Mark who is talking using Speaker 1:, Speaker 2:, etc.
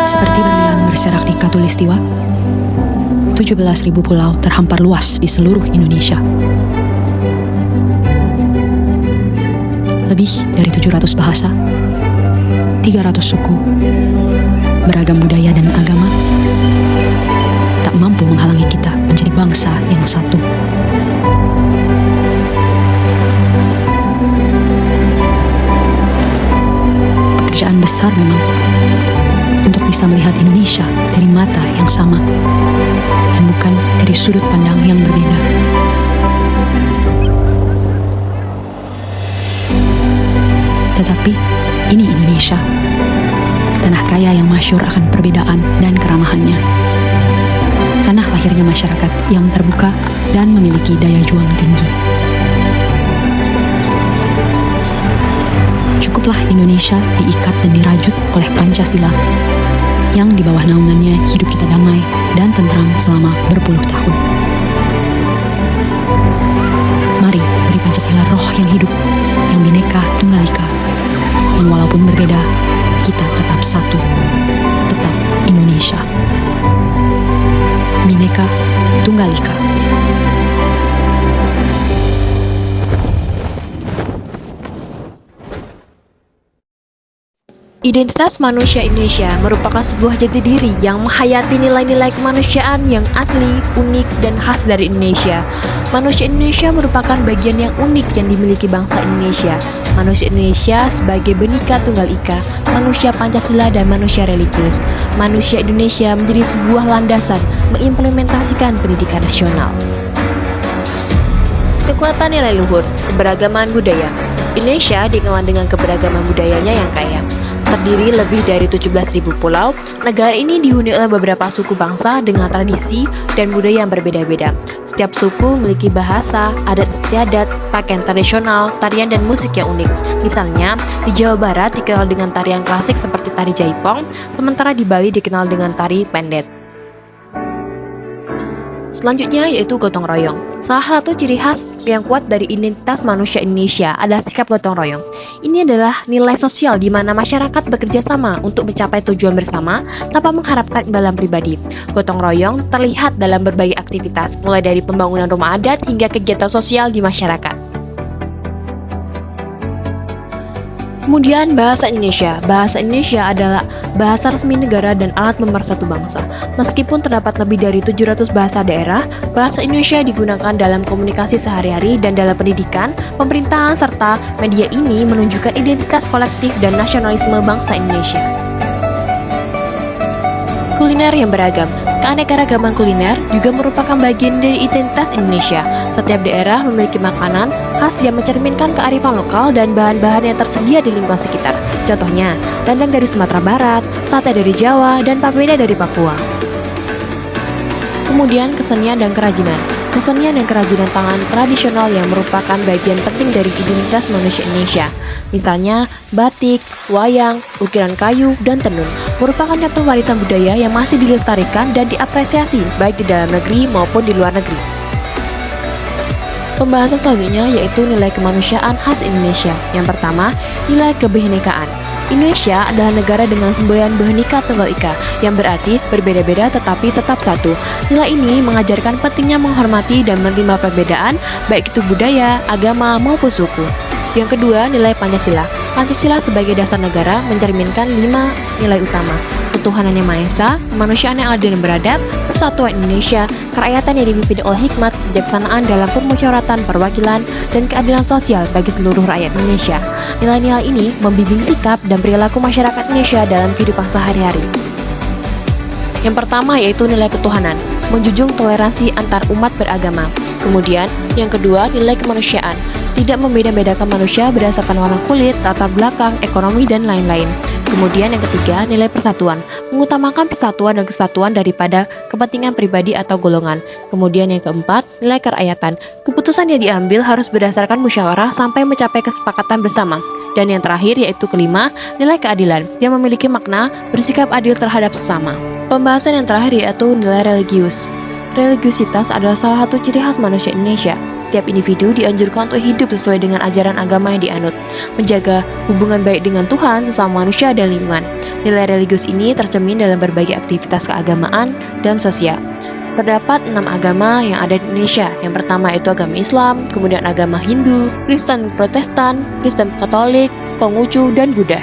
Speaker 1: Seperti berlian berserak di Katulistiwa, 17.000 pulau terhampar luas di seluruh Indonesia. Lebih dari 700 bahasa, 300 suku, beragam budaya dan agama, tak mampu menghalangi kita menjadi bangsa yang satu. Pekerjaan besar memang, untuk bisa melihat Indonesia dari mata yang sama dan bukan dari sudut pandang yang berbeda. Tetapi ini Indonesia, tanah kaya yang masyhur akan perbedaan dan keramahannya. Tanah lahirnya masyarakat yang terbuka dan memiliki daya juang tinggi. Cukuplah Indonesia diikat dan dirajut oleh Pancasila, yang di bawah naungannya hidup kita damai dan tentram selama berpuluh tahun. Mari beri Pancasila roh yang hidup, yang Bhinneka Tunggal Ika, yang walaupun berbeda, kita tetap satu, tetap Indonesia. Bhinneka Tunggal Ika.
Speaker 2: Identitas manusia Indonesia merupakan sebuah jati diri yang menghayati nilai-nilai kemanusiaan yang asli, unik, dan khas dari Indonesia. Manusia Indonesia merupakan bagian yang unik yang dimiliki bangsa Indonesia. Manusia Indonesia sebagai Bhinneka Tunggal Ika, manusia Pancasila, dan manusia religius. Manusia Indonesia menjadi sebuah landasan mengimplementasikan pendidikan nasional. Kekuatan nilai luhur, keberagaman budaya. Indonesia dikenal dengan keberagaman budayanya yang kaya. Terdiri lebih dari 17.000 pulau, negara ini dihuni oleh beberapa suku bangsa dengan tradisi dan budaya yang berbeda-beda. Setiap suku memiliki bahasa, adat istiadat, pakaian tradisional, tarian dan musik yang unik. Misalnya, di Jawa Barat dikenal dengan tarian klasik seperti tari jaipong, sementara di Bali dikenal dengan tari pendet. Selanjutnya yaitu gotong royong. Salah satu ciri khas yang kuat dari identitas manusia Indonesia adalah sikap gotong royong. Ini adalah nilai sosial di mana masyarakat bekerja sama untuk mencapai tujuan bersama tanpa mengharapkan imbalan pribadi. Gotong royong terlihat dalam berbagai aktivitas, mulai dari pembangunan rumah adat hingga kegiatan sosial di masyarakat. Kemudian bahasa Indonesia. Bahasa Indonesia adalah bahasa resmi negara dan alat pemersatu bangsa. Meskipun terdapat lebih dari 700 bahasa daerah, bahasa Indonesia digunakan dalam komunikasi sehari-hari dan dalam pendidikan, pemerintahan, serta media. Ini menunjukkan identitas kolektif dan nasionalisme bangsa Indonesia. Kuliner yang beragam. Keanekaragaman kuliner juga merupakan bagian dari identitas Indonesia. Setiap daerah memiliki makanan khas yang mencerminkan kearifan lokal dan bahan-bahan yang tersedia di lingkungan sekitar. Contohnya, dandang dari Sumatera Barat, sate dari Jawa, dan papeda dari Papua. Kemudian, kesenian dan kerajinan. Kesenian dan kerajinan tangan tradisional yang merupakan bagian penting dari identitas manusia Indonesia. Misalnya, batik, wayang, ukiran kayu, dan tenun merupakan contoh warisan budaya yang masih dilestarikan dan diapresiasi baik di dalam negeri maupun di luar negeri. Pembahasan selanjutnya yaitu nilai kemanusiaan khas Indonesia. Yang pertama, nilai kebinekaan. Indonesia adalah negara dengan semboyan Bhinneka Tunggal Ika, yang berarti berbeda-beda tetapi tetap satu. Nilai ini mengajarkan pentingnya menghormati dan menerima perbedaan, baik itu budaya, agama, maupun suku. Yang kedua, nilai Pancasila. Pancasila sebagai dasar negara mencerminkan 5 nilai utama: ketuhanan yang Maha Esa, kemanusiaan yang adil dan beradab, persatuan Indonesia, kerakyatan yang dipimpin oleh hikmat, kebijaksanaan dalam permusyawaratan perwakilan, dan keadilan sosial bagi seluruh rakyat Indonesia. Nilai-nilai ini membimbing sikap dan perilaku masyarakat Indonesia dalam kehidupan sehari-hari. Yang pertama yaitu nilai ketuhanan, menjunjung toleransi antar umat beragama. Kemudian, yang kedua, nilai kemanusiaan, tidak membeda-bedakan manusia berdasarkan warna kulit, latar belakang, ekonomi, dan lain-lain. Kemudian yang ketiga, nilai persatuan, mengutamakan persatuan dan kesatuan daripada kepentingan pribadi atau golongan. Kemudian yang keempat, nilai kerakyatan, keputusan yang diambil harus berdasarkan musyawarah sampai mencapai kesepakatan bersama. Dan yang terakhir yaitu kelima, nilai keadilan, yang memiliki makna bersikap adil terhadap sesama. Pembahasan yang terakhir yaitu nilai religius. Religiusitas adalah salah satu ciri khas manusia Indonesia. setiap individu dianjurkan untuk hidup sesuai dengan ajaran agama yang dianut, menjaga hubungan baik dengan Tuhan, sesama manusia, dan lingkungan. Nilai religius ini tercermin dalam berbagai aktivitas keagamaan dan sosial. Terdapat 6 agama yang ada di Indonesia. Yang pertama itu agama Islam, kemudian agama Hindu, Kristen Protestan, Kristen Katolik, Konghucu, dan Buddha.